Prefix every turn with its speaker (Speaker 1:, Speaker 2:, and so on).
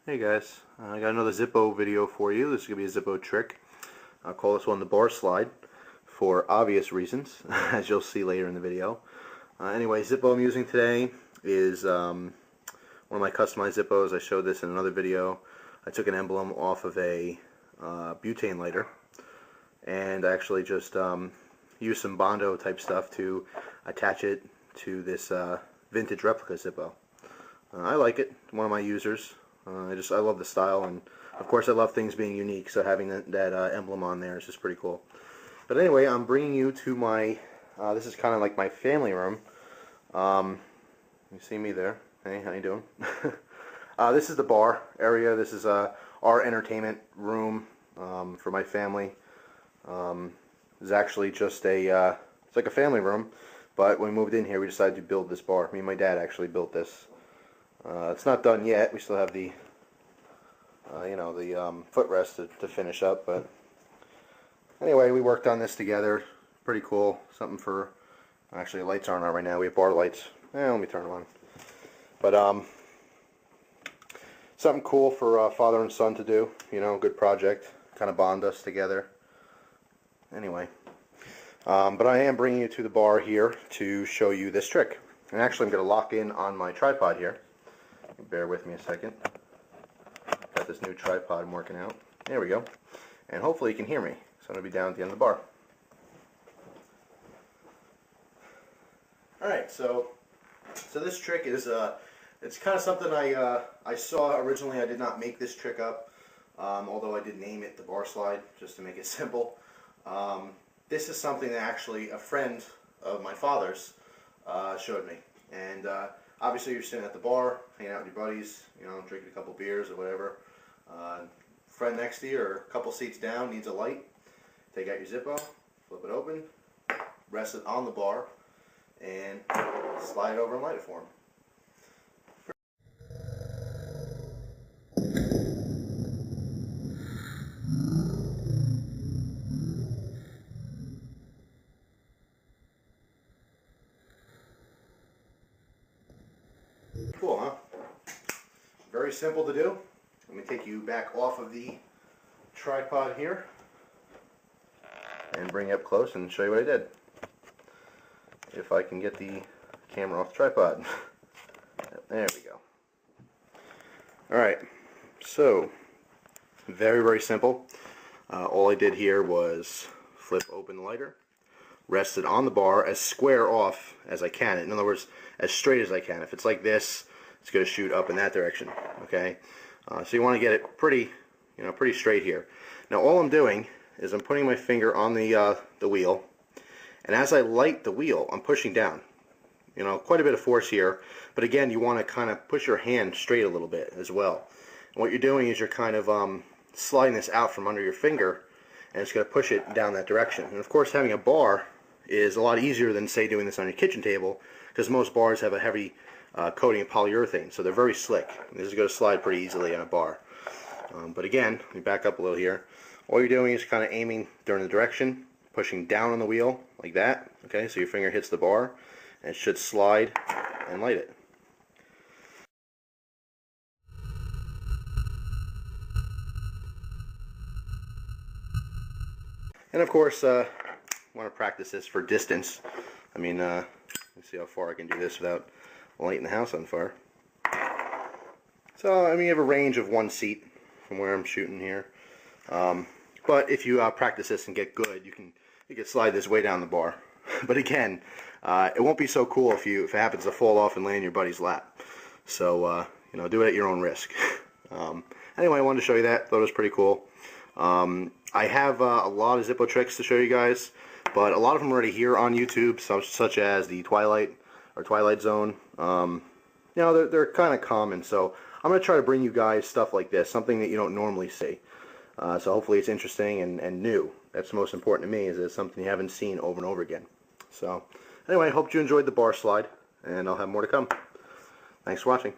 Speaker 1: Hey guys, I got another Zippo video for you. This is going to be a Zippo trick. I'll call this one the bar slide for obvious reasons, as you'll see later in the video. Anyway, Zippo I'm using today is one of my customized Zippos. I showed this in another video. I took an emblem off of a butane lighter and I actually just used some Bondo type stuff to attach it to this vintage replica Zippo. I like it. One of my users. I love the style, and of course I love things being unique, so having that emblem on there is just pretty cool. But anyway, I'm bringing you to my, this is kind of like my family room. You see me there. Hey, how you doing? This is the bar area. This is our entertainment room for my family. It's actually just a, it's like a family room, but when we moved in here we decided to build this bar. Me and my dad actually built this. It's not done yet. We still have the, the footrest to finish up. But anyway, we worked on this together. Pretty cool. Something for, actually the lights aren't on right now. We have bar lights. Let me turn them on. But something cool for father and son to do. You know, good project. Kind of bond us together. Anyway, but I am bringing you to the bar here to show you this trick. And actually, I'm going to lock in on my tripod here. Bear with me a second. Got this new tripod I'm working out. There we go. And hopefully you can hear me. So I'm going to be down at the end of the bar. Alright, so this trick is, it's kind of something I saw originally. I did not make this trick up, although I did name it the bar slide, just to make it simple. This is something that actually a friend of my father's showed me. And obviously you're sitting at the bar, hanging out with your buddies, you know, drinking a couple beers or whatever. Friend next to you or a couple seats down needs a light. Take out your Zippo, flip it open, rest it on the bar, and slide it over and light it for him. Cool, huh? Very simple to do. Let me take you back off of the tripod here and bring you up close and show you what I did. If I can get the camera off the tripod. There we go. Alright, so very simple. All I did here was flip open the lighter, rest it on the bar as square off as I can. In other words, as straight as I can. If it's like this, it's going to shoot up in that direction. Okay, so you want to get it pretty straight here. Now all I'm doing is I'm putting my finger on the wheel, and as I light the wheel, I'm pushing down. You know, quite a bit of force here, but again, you want to kind of push your hand straight a little bit as well. And what you're doing is you're kind of sliding this out from under your finger, and it's going to push it down that direction. And of course, having a bar is a lot easier than, say, doing this on your kitchen table, because most bars have a heavy coating of polyurethane, so they're very slick. This is going to slide pretty easily on a bar. But again, let me back up a little here. All you're doing is kind of aiming during the direction, pushing down on the wheel like that. Okay, so your finger hits the bar, and it should slide and light it. And of course, I want to practice this for distance. I mean, let's see how far I can do this without lighting the house on fire. So, I mean, you have a range of 1 seat from where I'm shooting here. But if you practice this and get good, you can slide this way down the bar. But again, it won't be so cool if it happens to fall off and land in your buddy's lap. So, you know, do it at your own risk. Anyway, I wanted to show you that. Thought it was pretty cool. I have a lot of Zippo tricks to show you guys, but a lot of them are already here on YouTube, such as the Twilight Zone. You know, they're kind of common, so I'm going to try to bring you guys stuff like this, something that you don't normally see. So hopefully it's interesting and new. That's the most important to me, is it's something you haven't seen over and over again. So anyway, I hope you enjoyed the bar slide, and I'll have more to come. Thanks for watching.